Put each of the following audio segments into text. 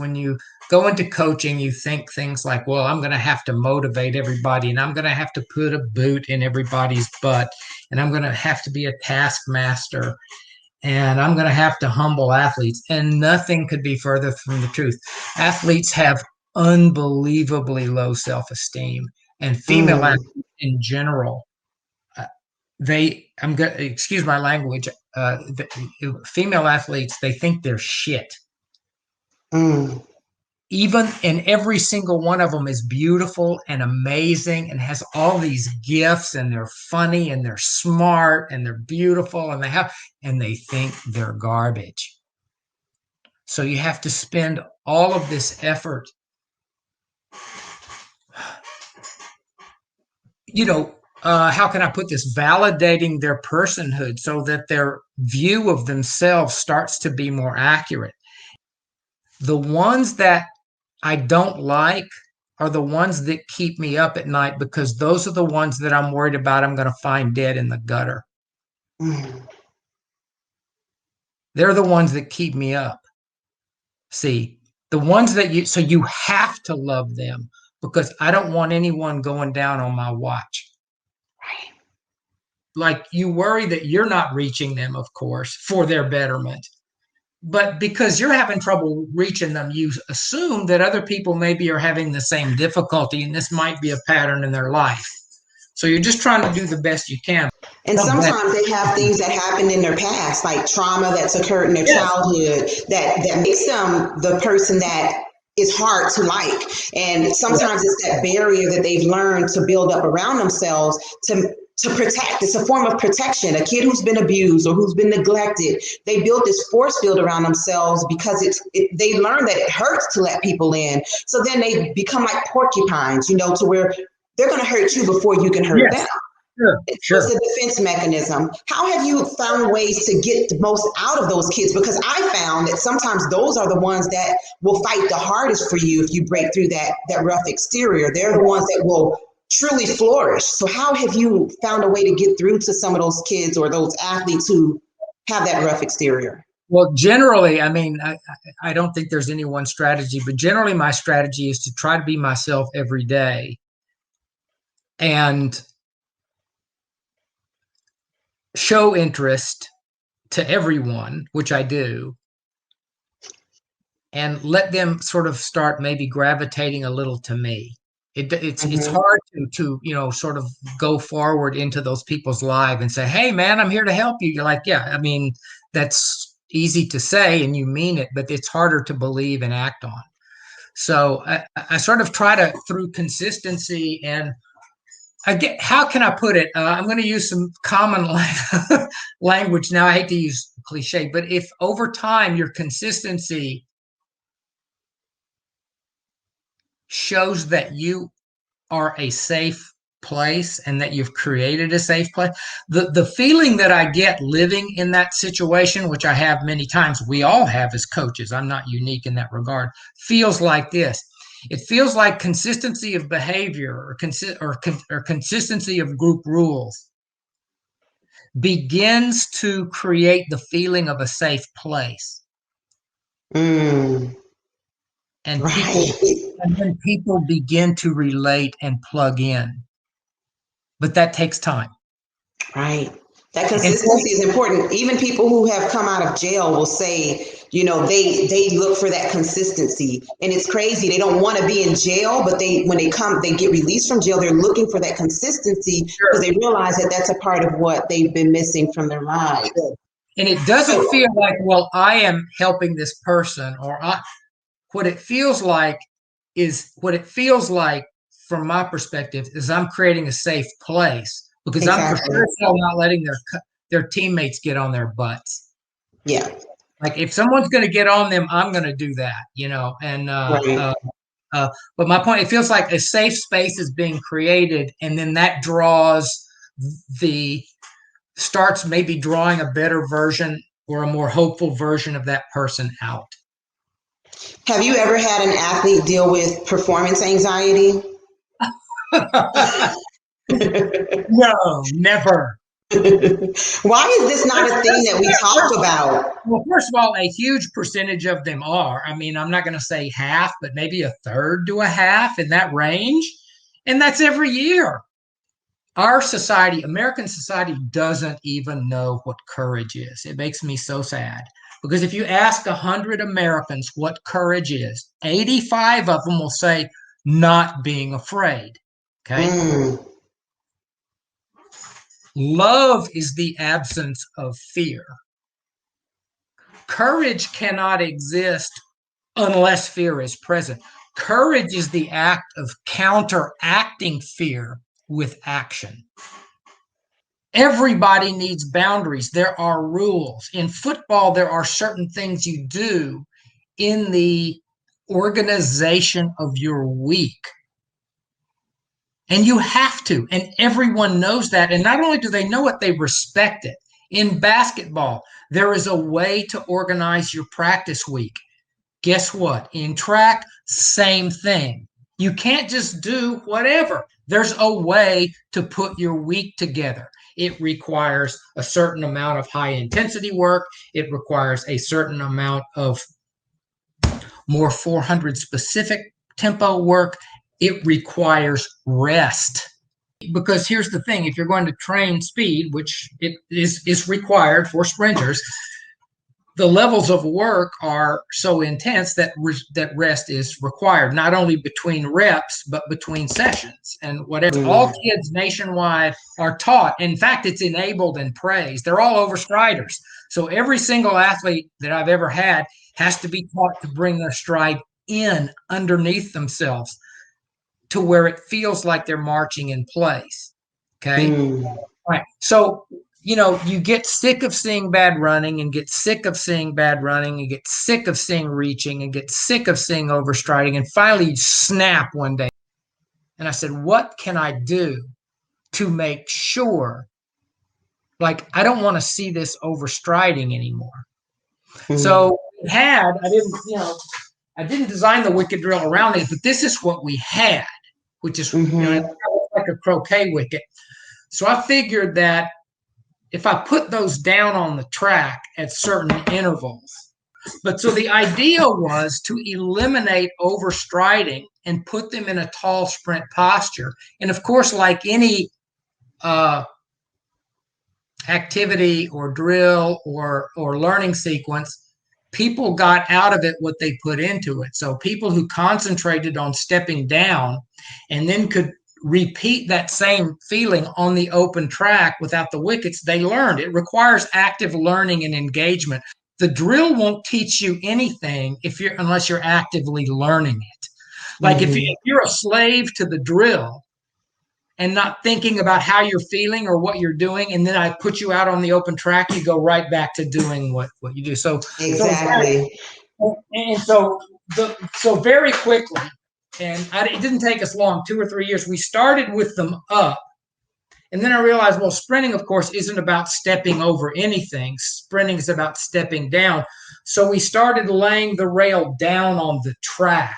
When you go into coaching, you think things like, well, I'm going to have to motivate everybody, and I'm going to have to put a boot in everybody's butt, and I'm going to have to be a taskmaster, and I'm going to have to humble athletes. And nothing could be further from the truth. Athletes have unbelievably low self-esteem, and female Mm, athletes in general, I'm going to excuse my language, female athletes, they think they're shit. mm, Even and every single one of them is beautiful and amazing and has all these gifts, and they're funny and they're smart and they're beautiful, and they think they're garbage. So you have to spend all of this effort, how can I put this, validating their personhood so that their view of themselves starts to be more accurate. The ones that I don't like are the ones that keep me up at night, because those are the ones that I'm worried about I'm going to find dead in the gutter. mm. They're the ones that keep me up. See, the ones that you have to love them, because I don't want anyone going down on my watch. Right. Like, you worry that you're not reaching them, of course, for their betterment. But because you're having trouble reaching them, you assume that other people maybe are having the same difficulty, and this might be a pattern in their life. So you're just trying to do the best you can. And sometimes they have things that happened in their past, like trauma that's occurred in their Yes, childhood, that makes them the person that is hard to like. And sometimes it's that barrier that they've learned to build up around themselves to protect. It's a form of protection. A kid who's been abused or who's been neglected, they build this force field around themselves because they learn that it hurts to let people in. So then they become like porcupines, to where they're going to hurt you before you can hurt them. yes, sure, It's sure. a defense mechanism. How have you found ways to get the most out of those kids? Because I found that sometimes those are the ones that will fight the hardest for you if you break through that rough exterior. They're the ones that will truly flourish. So how have you found a way to get through to some of those kids or those athletes who have that rough exterior? Well, generally, I mean, I don't think there's any one strategy, but generally my strategy is to try to be myself every day and show interest to everyone, which I do, and let them sort of start maybe gravitating a little to me. It's Mm-hmm. hard to sort of go forward into those people's life and say, hey man, I'm here to help you. You're like, yeah, I mean, that's easy to say and you mean it, but it's harder to believe and act on. So I sort of try to, through consistency, and how can I put it? I'm going to use some common language now. I hate to use cliche, but if over time your consistency shows that you are a safe place and that you've created a safe place, the feeling that I get living in that situation, which I have many times, we all have as coaches, I'm not unique in that regard, feels like this. It feels like consistency of behavior or consistency of group rules begins to create the feeling of a safe place. Mm, And people right. and then people begin to relate and plug in. But that takes time. Right. That And consistency is important. Even people who have come out of jail will say, they look for that consistency. And it's crazy. They don't want to be in jail, but when they get released from jail, they're looking for that consistency because sure, they realize that that's a part of what they've been missing from their lives. sure. And it doesn't So, feel like, well, I am helping this person, what it feels like what it feels like from my perspective is I'm creating a safe place, because I'm for exactly. sure not letting their teammates get on their butts. Yeah. Like, if someone's going to get on them, I'm going to do that, and Right. but my point, it feels like a safe space is being created, and then that the starts maybe drawing a better version or a more hopeful version of that person out. Have you ever had an athlete deal with performance anxiety? No, never. Why is this not a thing that we talk about? Well, first of all, a huge percentage of them are. I mean, I'm not going to say half, but maybe a third to a half in that range. And that's every year. Our society, American society, doesn't even know what courage is. It makes me so sad because if you ask 100 Americans what courage is, 85 of them will say not being afraid. Okay. Mm. Love is the absence of fear. Courage cannot exist unless fear is present. Courage is the act of counteracting fear with action. Everybody needs boundaries. There are rules. In football, there are certain things you do in the organization of your week. And you have to. And everyone knows that. And not only do they know it, they respect it. In basketball, there is a way to organize your practice week. Guess what? In track, same thing. You can't just do whatever. There's a way to put your week together. It requires a certain amount of high intensity work. It requires a certain amount of more 400 specific tempo work. It requires rest. Because here's the thing, if you're going to train speed, which it is required for sprinters, the levels of work are so intense that that rest is required, not only between reps, but between sessions. And whatever all kids nationwide are taught. In fact, it's enabled and praised. They're all overstriders. So every single athlete that I've ever had has to be taught to bring their stride in underneath themselves to where it feels like they're marching in place. Okay. All right. So, you know, you get sick of seeing bad running and get sick of seeing bad running and get sick of seeing reaching and get sick of seeing overstriding. And finally you snap one day. And I said, what can I do to make sure, like, I don't want to see this overstriding anymore. So I didn't design the wicket drill around it, but this is what we had, which is like a croquet wicket. So I figured that if I put those down on the track at certain intervals, but so the idea was to eliminate overstriding and put them in a tall sprint posture. And of course, like any activity or drill or learning sequence, people got out of it what they put into it. So people who concentrated on stepping down and then could repeat that same feeling on the open track without the wickets, they learned. It requires active learning and engagement. The drill won't teach you anything unless you're actively learning it. Like if you're a slave to the drill and not thinking about how you're feeling or what you're doing, and then I put you out on the open track, you go right back to doing what you do. So exactly. So very quickly, and it didn't take us long, 2 or 3 years. We started with them up, and then I realized, well, sprinting, of course, isn't about stepping over anything. Sprinting is about stepping down. So we started laying the rail down on the track.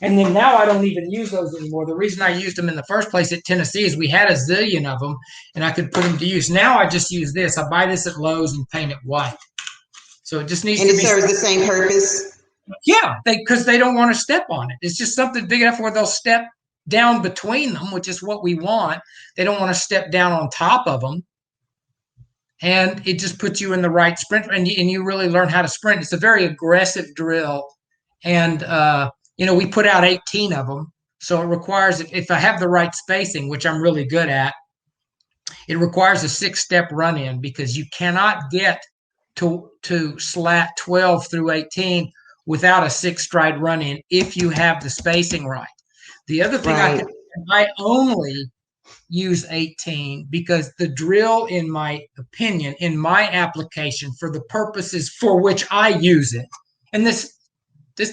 And then now I don't even use those anymore. The reason I used them in the first place at Tennessee is we had a zillion of them, and I could put them to use. Now I just use this. I buy this at Lowe's and paint it white. So it just needs to be. And it serves the same purpose? Yeah, because they don't want to step on it. It's just something big enough where they'll step down between them, which is what we want. They don't want to step down on top of them. And it just puts you in the right sprint, and you really learn how to sprint. It's a very aggressive drill. And, we put out 18 of them. So it requires, if I have the right spacing, which I'm really good at, it requires a 6-step run in, because you cannot get to slat 12 through 18 without a 6-stride run in if you have the spacing right. The other thing I only use 18 because the drill, in my opinion, in my application, for the purposes for which I use it, and this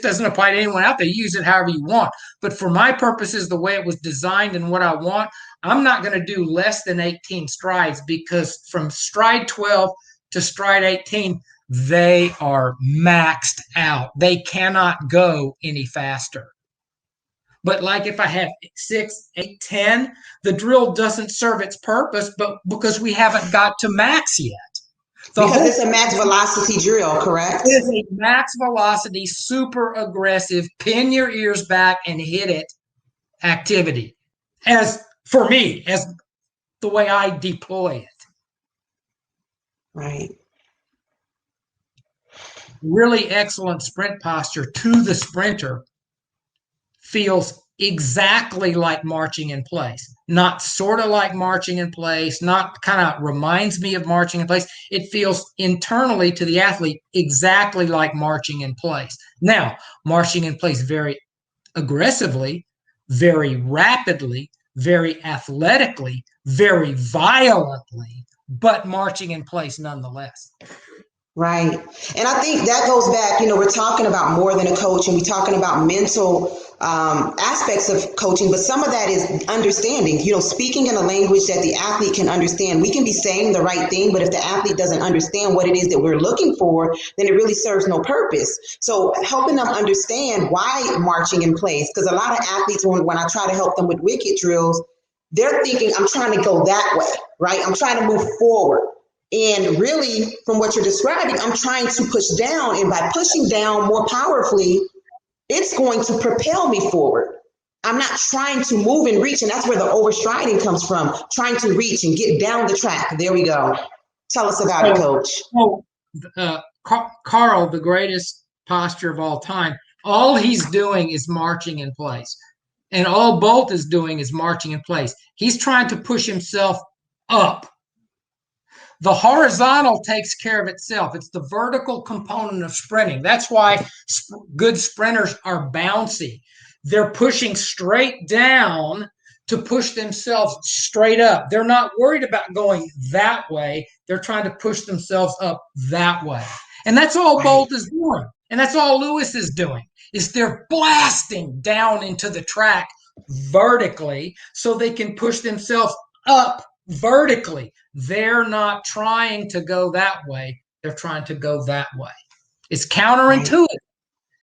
doesn't apply to anyone out there. You use it however you want. But for my purposes, the way it was designed and what I want, I'm not going to do less than 18 strides, because from stride 12 to stride 18, they are maxed out. They cannot go any faster. But like if I have 6, 8, 10, the drill doesn't serve its purpose, but because we haven't got to max yet. The Because whole it's a max velocity drill, correct? is a max velocity, super aggressive, pin your ears back and hit it activity. As for me, as the way I deploy it. Right. Really excellent sprint posture to the sprinter feels exactly like marching in place, not sort of like marching in place, not kind of reminds me of marching in place. It feels internally to the athlete exactly like marching in place. Now, marching in place very aggressively, very rapidly, very athletically, very violently, but marching in place nonetheless. Right. And I think that goes back, we're talking about more than a coach and we're talking about mental aspects of coaching, but some of that is understanding, speaking in a language that the athlete can understand. We can be saying the right thing, but if the athlete doesn't understand what it is that we're looking for, then it really serves no purpose. So helping them understand why marching in place, because a lot of athletes, when I try to help them with wicket drills, they're thinking, I'm trying to go that way, right? I'm trying to move forward. And really, from what you're describing, I'm trying to push down. And by pushing down more powerfully, it's going to propel me forward. I'm not trying to move and reach. And that's where the overstriding comes from, trying to reach and get down the track. There we go. Tell us about it, Coach. Carl, the greatest posture of all time, all he's doing is marching in place. And all Bolt is doing is marching in place. He's trying to push himself up. The horizontal takes care of itself. It's the vertical component of sprinting. That's why good sprinters are bouncy. They're pushing straight down to push themselves straight up. They're not worried about going that way. They're trying to push themselves up that way. And that's all Bolt is doing. And that's all Lewis is doing, is they're blasting down into the track vertically so they can push themselves up vertically. They're not trying to go that way. They're trying to go that way. It's counterintuitive.